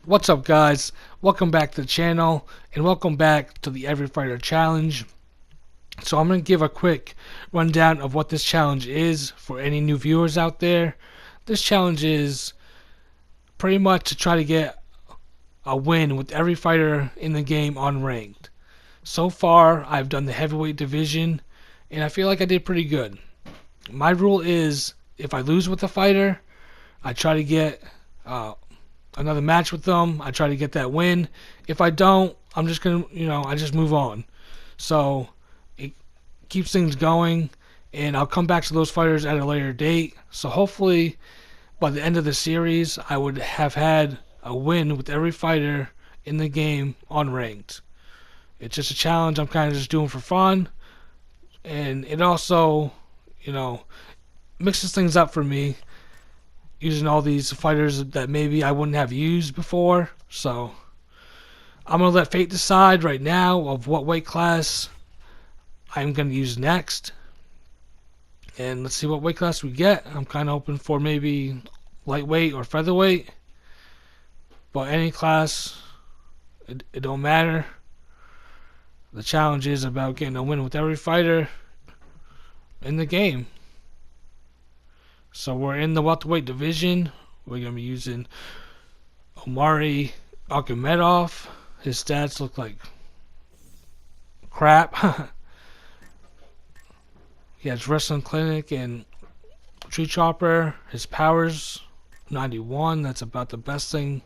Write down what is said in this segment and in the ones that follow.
What's up, guys? Welcome back to the channel, and welcome back to the Every Fighter Challenge. So I'm going to give a quick rundown of what this challenge is for any new viewers out there. This challenge is pretty much to try to get a win with every fighter in the game unranked. So far, I've done the heavyweight division, and I feel like I did pretty good. My rule is, if I lose with a fighter, I try to get another match with them. I try to get that win. If I don't, I'm just gonna, I just move on. So it keeps things going, and I'll come back to those fighters at a later date. So hopefully, by the end of the series, I would have had a win with every fighter in the game unranked. It's just a challenge I'm kind of just doing for fun, and it also, mixes things up for me, using all these fighters that maybe I wouldn't have used before. So I'm going to let fate decide right now of what weight class I'm going to use next. And let's see what weight class we get. I'm kind of hoping for maybe lightweight or featherweight. But any class, it don't matter. The challenge is about getting a win with every fighter in the game. So we're in the welterweight division. We're going to be using Omari Akhmedov. His stats look like crap. He has Wrestling Clinic and Tree Chopper. His power's 91. That's about the best thing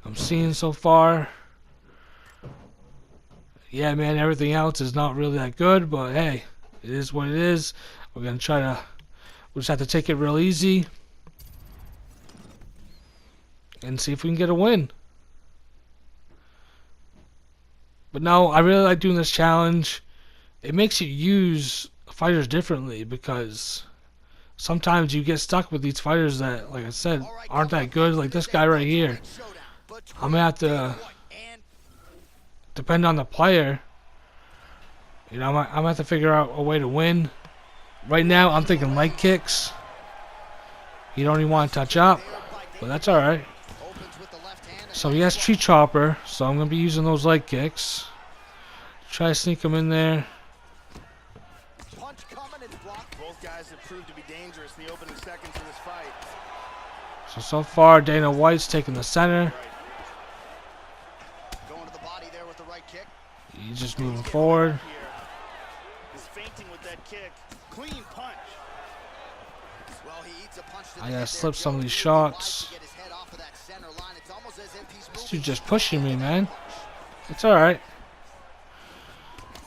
I'm seeing so far. Yeah, man, everything else is not really that good, but hey, it is what it is. We're going to try to... We just have to take it real easy and see if we can get a win. But no, I really like doing this challenge. It makes you use fighters differently, because sometimes you get stuck with these fighters that, like I said, aren't that good. Like this guy right here. I'm going to have to depend on the player. I'm going to have to figure out a way to win. Right now, I'm thinking leg kicks. You don't even want to touch up, but that's alright. So he has Tree Chopper, so I'm going to be using those leg kicks. Try to sneak him in there. Both guys have proved to be dangerous in the opening seconds of this fight. So far, Dana White's taking the center. Going to the body there with the right kick. He's just moving forward. He's feinting with that kick. Clean punch. Well, he eats a punch to the I gotta head slip there. some of these shots. This dude's just pushing me, man. It's alright.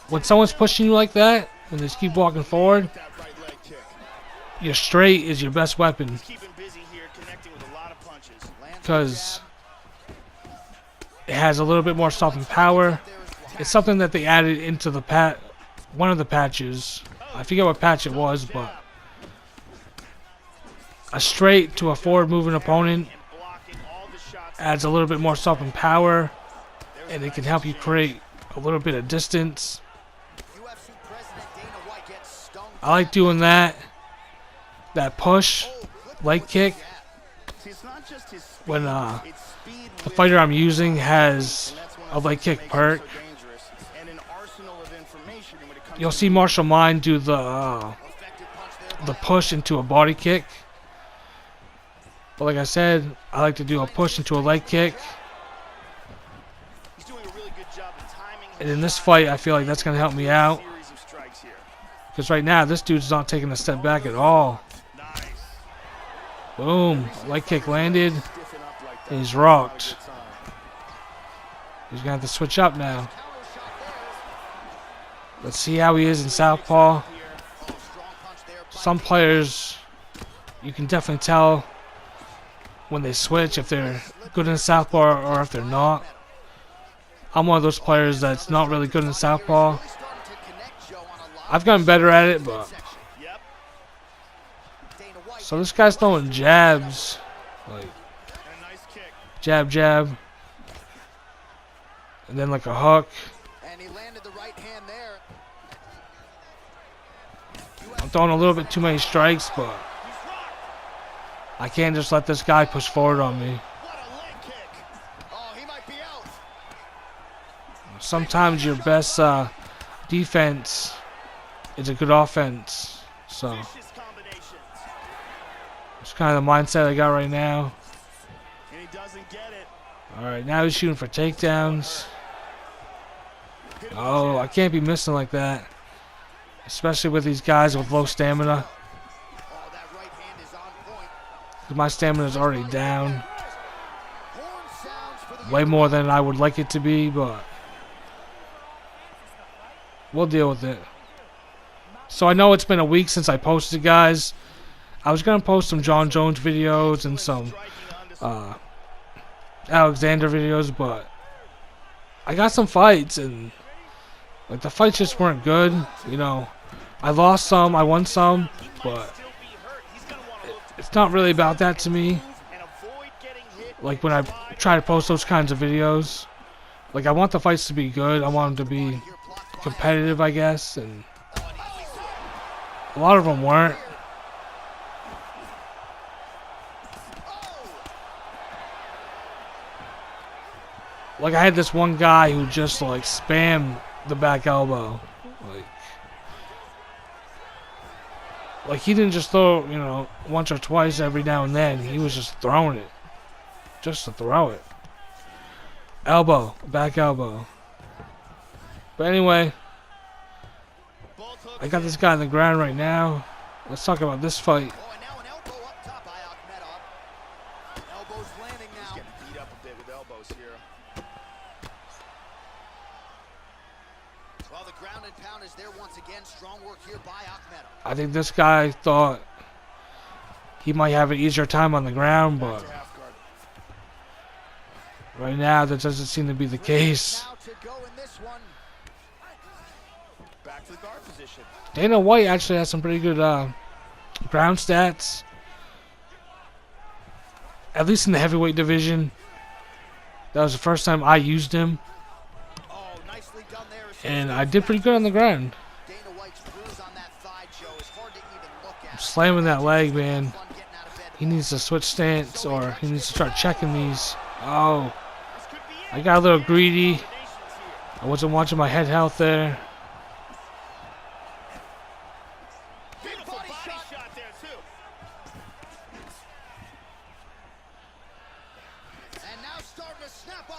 When someone's pushing you like that, and they just keep walking forward, your straight is your best weapon. Because it has a little bit more stopping power. It's something that they added into the one of the patches. I forget what patch it was, but a straight to a forward moving opponent adds a little bit more stopping power, and it can help you create a little bit of distance. I like doing that push leg kick when the fighter I'm using has a leg kick perk. You'll see Martial Mind do the push into a body kick. But like I said, I like to do a push into a leg kick. And in this fight, I feel like that's going to help me out. Because right now, this dude's not taking a step back at all. Boom. Leg kick landed. And he's rocked. He's going to have to switch up now. Let's see how he is in southpaw. Some players, you can definitely tell when they switch if they're good in southpaw or if they're not. I'm one of those players that's not really good in southpaw. I've gotten better at it, but... So this guy's throwing jabs. Like, jab, jab. And then like a hook. I'm throwing a little bit too many strikes, but I can't just let this guy push forward on me. sometimes your best defense is a good offense. So it's kind of the mindset I got right now. Alright, now he's shooting for takedowns. Oh, I can't be missing like that. Especially with these guys with low stamina. My stamina is already down. Way more than I would like it to be, but we'll deal with it. So I know it's been a week since I posted, guys. I was going to post some John Jones videos and some Alexander videos, but I got some fights, and like the fights just weren't good. You know, I lost some, I won some, but it's not really about that to me. Like when I try to post those kinds of videos, like I want the fights to be good. I want them to be competitive, I guess, and a lot of them weren't. Like I had this one guy who just like spammed the back elbow. Like he didn't just throw, you know, once or twice every now and then. He was just throwing it. Just to throw it. Elbow. Back elbow. But anyway, I got this guy on the ground right now. Let's talk about this fight. I think this guy thought he might have an easier time on the ground, but right now that doesn't seem to be the case. Dana White actually has some pretty good ground stats, at least in the heavyweight division. That was the first time I used him, and I did pretty good on the ground. I'm slamming that leg, man. He needs to switch stance, or he needs to start checking these. Oh, I got a little greedy. I wasn't watching my head health there.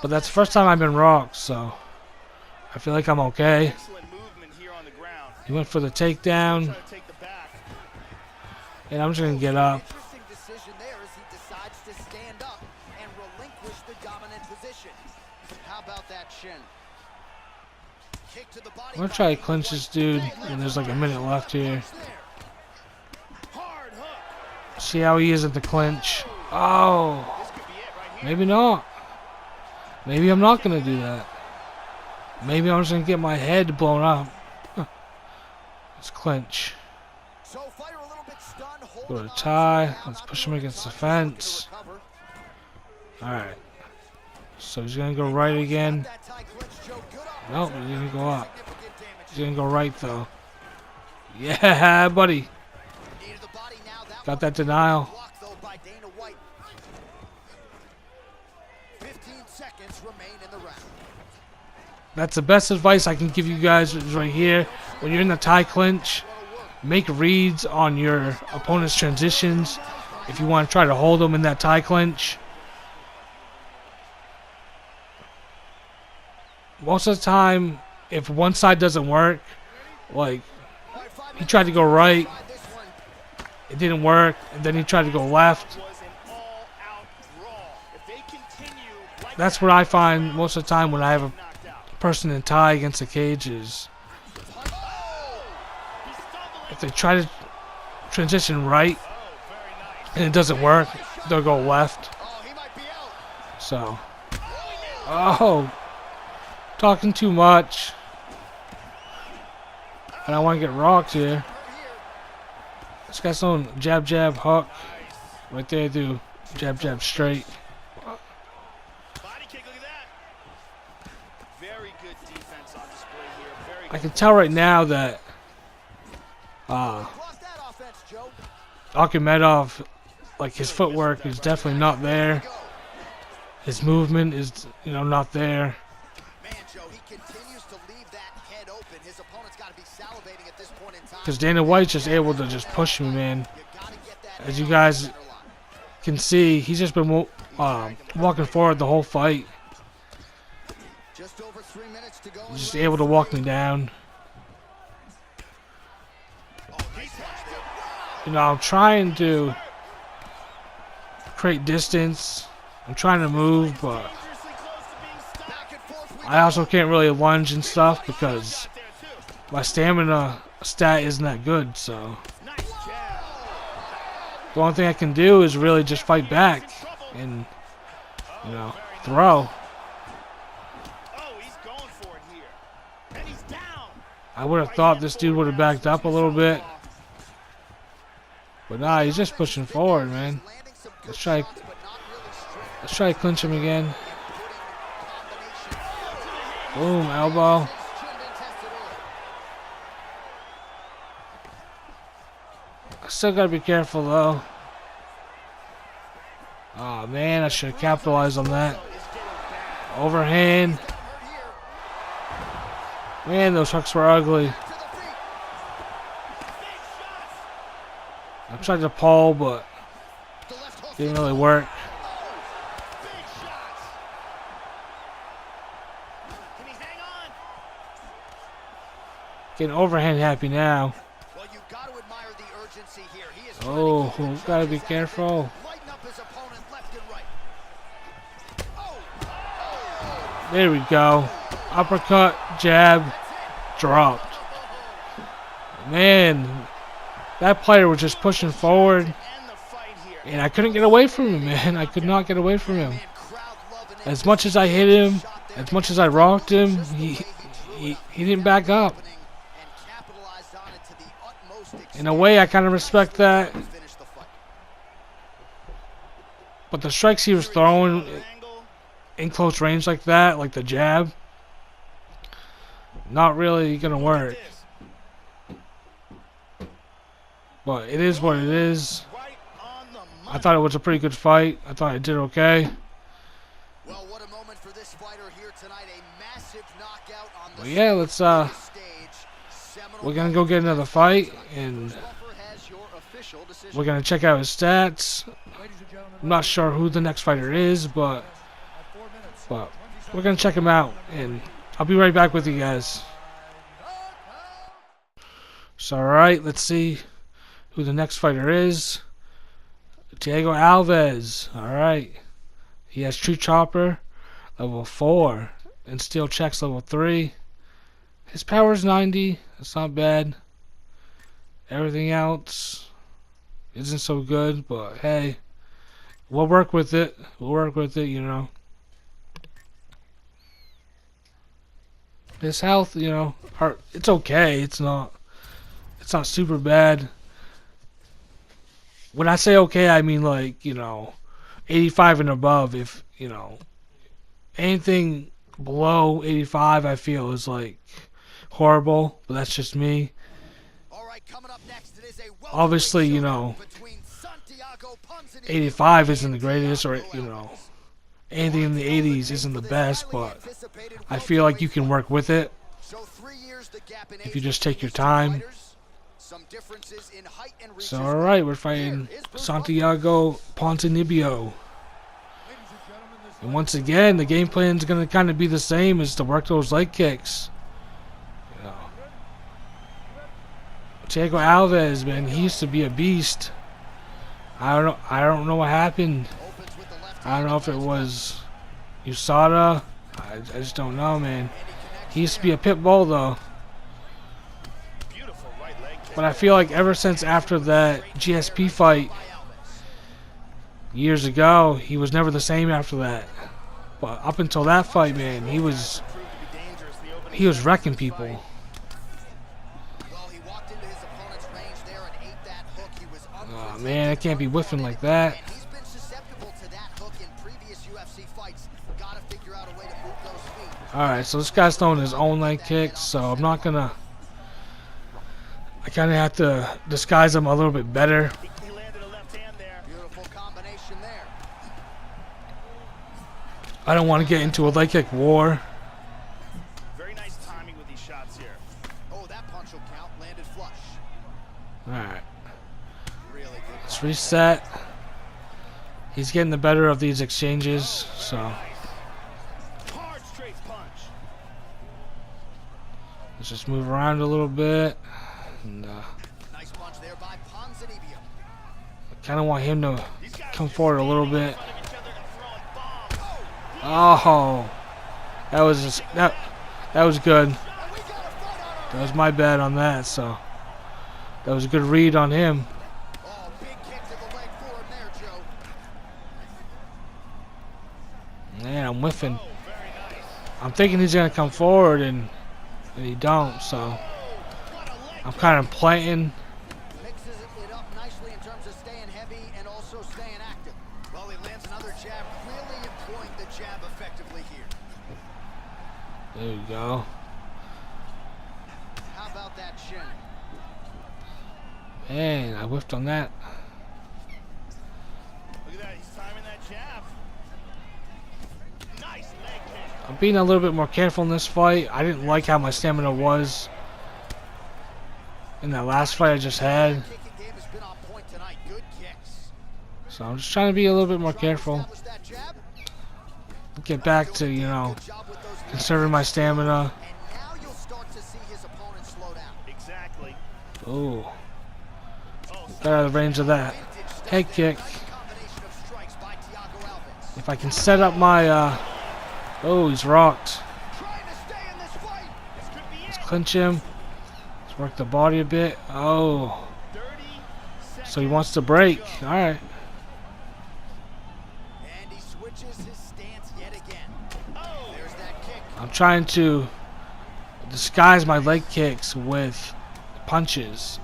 But that's the first time I've been rocked, so I feel like I'm okay. He went for the takedown, and I'm just going to get up. I'm going to try to clinch this dude, and there's like a minute left here. See how he is at the clinch. Oh, maybe not. Maybe I'm not going to do that. Maybe I'm just going to get my head blown up. Let's clinch. Go to tie. Let's push him against the fence. Alright. So he's going to go right again. Nope, he's going to go up. He's going to go right, though. Yeah, buddy. Got that denial. That's the best advice I can give you guys right here. When you're in the tie clinch, make reads on your opponent's transitions if you want to try to hold them in that tie clinch. Most of the time, if one side doesn't work, like he tried to go right, it didn't work, and then he tried to go left. That's what I find most of the time when I have a person in tie against the cage is if they try to transition right and it doesn't work, they'll go left. So, oh, talking too much. I don't want to get rocked here. This guy's on jab, jab, hook. Right there, do jab, jab, straight. I can tell right now that Akhmedov, like his footwork is definitely not there. His movement is, you know, not there. his opponent's got to be salivating at this point in time. Because Dana White's just able to just push me, man. As you guys can see, he's just been walking forward the whole fight. Just over 3 minutes to go. He's just able to walk me down. You know, I'm trying to create distance. I'm trying to move, but I also can't really lunge and stuff because my stamina stat isn't that good, so the only thing I can do is really just fight back and, you know, throw. I would have thought this dude would have backed up a little bit, but nah, he's just pushing forward, man. Let's try to clinch him again. Boom, elbow. I still gotta be careful though. Oh man, I should have capitalized on that. Overhand. Man, those hooks were ugly. I tried to pull, but didn't really work. Getting overhand happy now. Oh, gotta be careful. There we go. Uppercut, jab, dropped. Man, that player was just pushing forward, and I couldn't get away from him, man. I could not get away from him. As much as I hit him, as much as I rocked him, he didn't back up. In a way, I kind of respect that. But the strikes he was throwing in close range like that, like the jab, not really gonna work. But it is what it is. I thought it was a pretty good fight. I thought I did okay. Well, what a moment for this fighter here tonight. A massive knockout on the yeah, let's we're gonna go get another fight, and we're gonna check out his stats. I'm not sure who the next fighter is, but we're gonna check him out, and I'll be right back with you guys. So, alright, let's see who the next fighter is. Diego Alves. Alright. He has True Chopper, level 4, and Steel Checks, level 3. His power is 90. That's not bad. Everything else isn't so good, but hey, we'll work with it. We'll work with it, you know. His health, you know, it's okay. It's not super bad. When I say okay, I mean like, you know, 85 and above. If, you know, anything below 85, I feel is like horrible, but that's just me. Obviously, you know, 85 isn't the greatest, or, you know, anything in the 80s isn't the best, but I feel like you can work with it if you just take your time. So, alright, we're fighting Santiago Ponzinibbio. And once again, the game plan is going to kind of be the same, as to work those leg kicks. You know, Diego Alves, man, he used to be a beast. I don't know what happened. I don't know if it was USADA. I just don't know, man. He used to be a pit bull, though. But I feel like ever since after that GSP fight years ago, he was never the same after that. But up until that fight, man, he was wrecking people. Oh man, I can't be whiffing like that. Alright, so this guy's throwing his own leg kicks, so I'm not gonna... I kind of have to disguise him a little bit better. I don't want to get into a leg kick war. Very nice timing with these shots here. Alright. Really good. Let's reset. He's getting the better of these exchanges, so Hard straight punch. let's just move around a little bit. And Nice punch there by Ponzinibbio. I kind of want him to come forward a little bit. Front of each other and throwing bombs. Oh, that was just, that was good. And we got a fight on our That was my bad on that, so that was a good read on him. Oh, big kick to the leg for him there, Joe. Man, I'm whiffing. Oh, very nice. I'm thinking he's gonna come forward, and he don't. So Oh, what a leg I'm kind of planting. Mixes it up nicely in terms of staying heavy and also staying active. Well, he lands another jab, really employing the jab effectively here. There we go. How about that shin? Man, I whiffed on that. Look at that, he's timing that jab. Nice leg kick. I'm being a little bit more careful in this fight. I didn't like how my stamina was in that last fight I just had. Kicking game has been on point tonight. Good kicks. So I'm just trying to be a little bit more careful. Establish that jab. Get back to, you know, Good job with those legs. conserving my stamina. And now you'll start to see his opponent slow down. Exactly. Ooh, got out of range of that. Head kick. Nice combination of strikes by Thiago Alves. If I can set up my, oh, he's rocked. Trying to stay in this fight. This could be Let's it. clinch him. Let's work the body a bit. Oh, 30 so he wants to break. All right. And he switches his stance yet again. Oh, there's that kick. I'm trying to disguise my leg kicks with punches.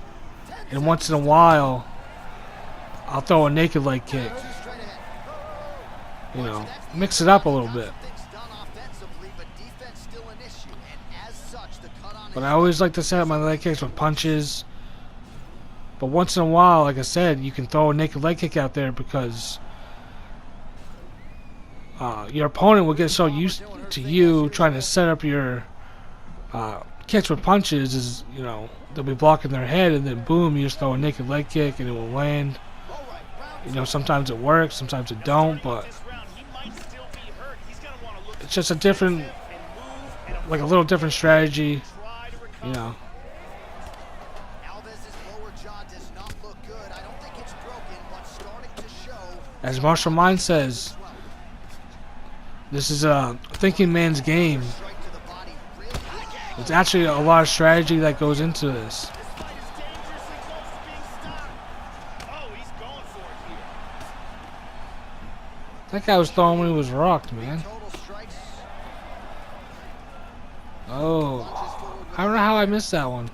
And once in a while, I'll throw a naked leg kick. Goes straight ahead. You know, mix it up a little bit. Things done offensively, but defense still an issue. And as such, the cut on But I always like to set up my leg kicks with punches. But once in a while, like I said, you can throw a naked leg kick out there because your opponent will get so used to you trying to set up your kicks with punches, is, you know, they'll be blocking their head, and then boom, you just throw a naked leg kick and it will land. All right, round You know, sometimes it works, sometimes it don't, but this round, he might still be hurt. He's gonna want to look it's just a different, and move and like a little different strategy, try to recover. you know. Alves' lower jaw does not look good. I don't think it's broken, but starting to show. As Martial Mind says, this is a thinking man's game. Strike to the body, really high. It's actually a lot of strategy that goes into this. This fight is dangerously close to being stopped. Oh, he's going for it here. That guy was throwing when he was rocked, man. Total strikes. Oh, Launches forward with I don't know how I missed that one.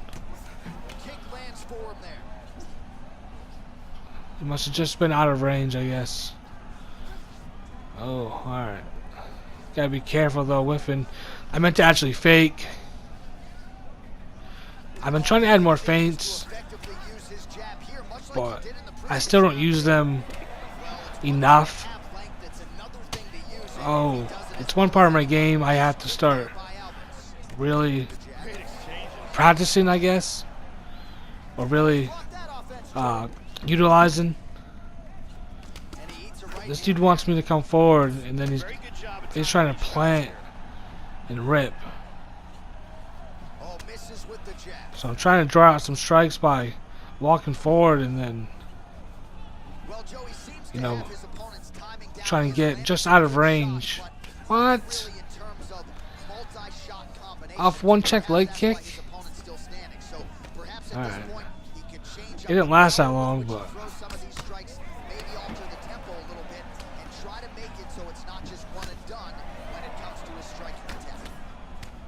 kick lands for him there. He must have just been out of range, I guess. Oh, alright. Gotta be careful though, whiffing. I meant to actually fake. I've been trying to add more feints, Effectively use his jab here, much like but he did in the I previous still don't round. use them Well, it's enough. half length, it's another thing to use, and Oh, he does it it's as one part of my game I have to start by Alves. really Great exchanges. practicing, I guess. Or really Block that offense, utilizing. and he eats a right This hand. dude wants me to come forward, and then he's Very good job at he's timing trying to his shots plant there. and rip. Oh, misses with the jab. So I'm trying to draw out some strikes by walking forward and then Well, Joe, he seems to you know, have his opponent's timing down. trying to His get advantage just out of is shot, range. but What? really in terms of multi-shot combinations, Off one check perhaps leg that's why kick? his opponent's still standing. So perhaps at Alright. this point, he could change It up didn't the last that tempo long, with which but he throws some of these strikes, maybe alter the tempo a little bit and try to make it so it's not just one and done when it comes to his striking attack.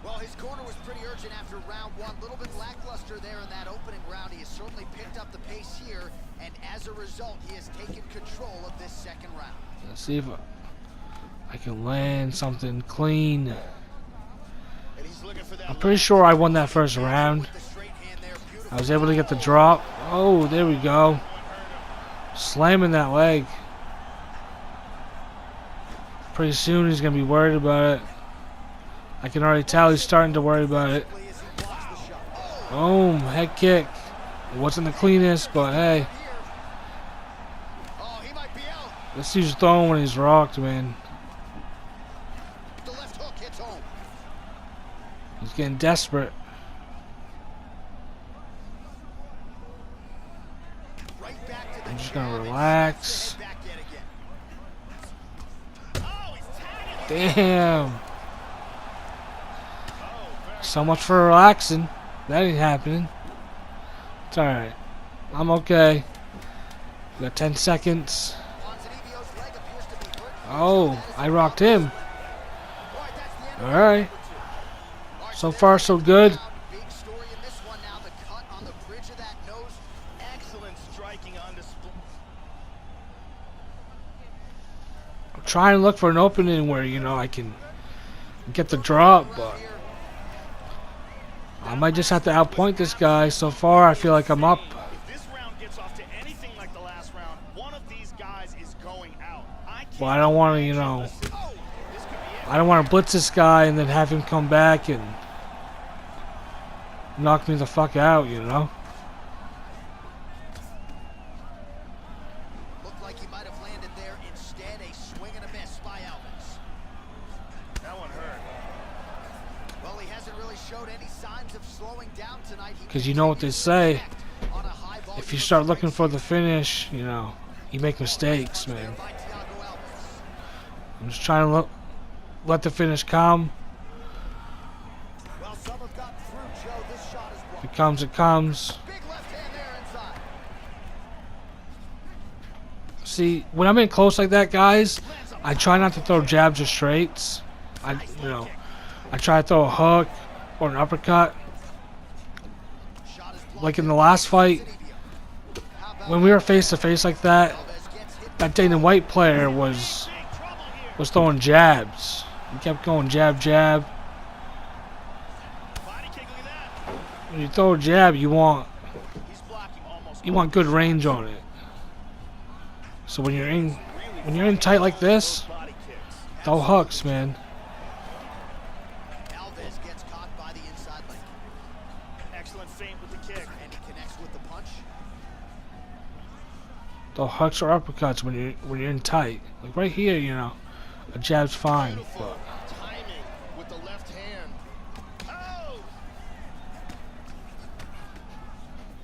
Well, his corner was pretty urgent after round one. A little bit lackluster there in that opening round. He has certainly picked up the pace here, and as a result, he has taken control of this second round. let's see if I can land something clean. And he's looking for that I'm pretty sure I won that first round. with the straight hand there. Beautiful. I was able to get the drop. Oh, there we go. Slamming that leg. Pretty soon he's going to be worried about it. I can already tell he's starting to worry about it. As he blocks the shot. Boom, head kick. It wasn't the cleanest, but hey. Oh, he might be out. This dude's throwing when he's rocked, man. The left hook hits home. He's getting desperate. Right back to the I'm just gonna jab and relax. snaps the head back yet again. Oh, he's tagging. Damn. So much for relaxing. That ain't happening. It's alright. I'm okay. We got 10 seconds. Ponzinibbio's leg appears to be hurt. Oh, I rocked him. All right, that's the end of Alright. All right, So there far, it so is. good. Big story in this one now. The cut on the bridge of that nose. Excellent striking on display. I'm trying to look for an opening where, you know, I can get the drop, but I might just have to outpoint this guy. So far, I feel like I'm up. If this round gets off to anything like the last round, one of these guys is going out. Well, I don't want to, you know, Oh, this could be it. I don't want to blitz this guy and then have him come back and knock me the fuck out, you know? Looked like he might have landed there. Instead, a swing and a miss by Alves. That one hurt. Well, he hasn't really showed any signs of slowing down tonight. Because you know what they say. If you start looking for the finish, you know, you make mistakes, man. I'm just trying to let the finish come. Well, some have gotten through, Joe. This shot is If blocked. it comes, it comes. Big left hand there inside. See, when I'm in close like that, guys, I try not to throw jabs or straights. I try to throw a hook or an uppercut. Shot is blocked. Like in the last fight, How about when we were face to face like that, Alves gets hit that Dana White player was throwing jabs. He kept going jab, jab. Body kick, look at that. When you throw a jab, you want He's blocking almost. good range on it. So when you're in tight like this, Body kicks. throw hooks, man. Alves gets caught by the inside leg. Excellent feint with the kick. And he connects with the punch. Throw hooks or uppercuts when you're in tight. Like right here, you know, a jab's fine. Beautiful But timing with the left hand. Oh!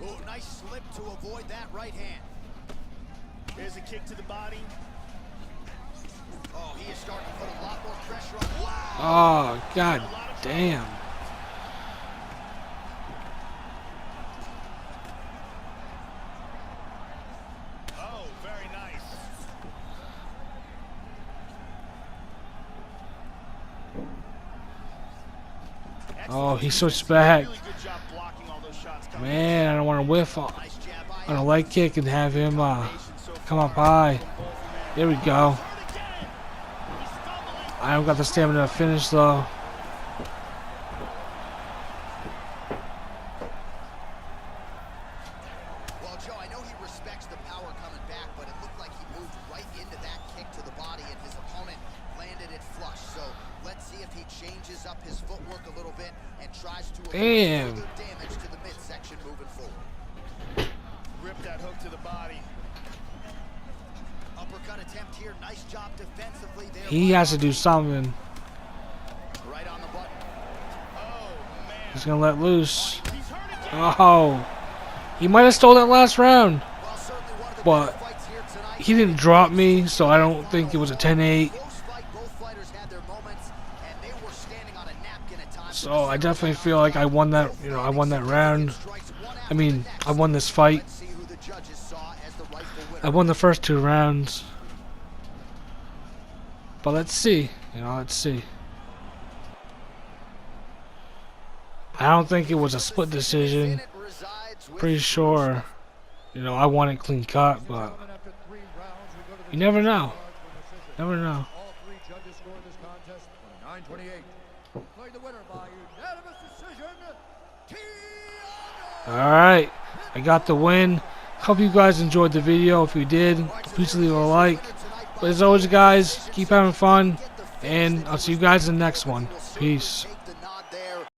Oh, nice slip to avoid that right hand. There's a kick to the body. Oh, he is starting to put a lot more pressure on. Wow! oh god damn. Oh, very nice. Oh, he switched back. Really good job blocking all those shots coming. Man, I don't want to whiff on Nice jab by a leg kick and have him come up high. There we go. I don't got the stamina to finish though. Well, Joe, I know he respects the power coming back, but it looked like he moved right into that kick to the body, and his opponent landed it flush. So let's see if he changes up his footwork a little bit and tries to avoid Damn. further damage to the midsection moving forward. Rip that hook to the body. Uppercut attempt here. Nice job defensively there. He has to do something. Right on the button. Oh, man. He's gonna let loose. He's hurt again. Oh, he might have stole that last round, Well, certainly one of the but better fights here tonight. he didn't drop me, so I don't think it was a 10-8. Close fight. Both fighters had their moments, and they were standing on a napkin at times. So I definitely feel like I won that. You know, I won that round. I mean, I won this fight. Let's see who the judges saw as the rightful winner. I won the first 2 rounds. But let's see. You know, let's see. I don't think it was a split decision. Pretty sure, you know, I won it clean cut, but you never know. Never know. All 3 judges scored this contest 9-28. Declared the winner by unanimous decision, Alright, I got the win. Hope you guys enjoyed the video. If you did, please leave a like. But as always, guys, keep having fun, and I'll see you guys in the next one. Peace.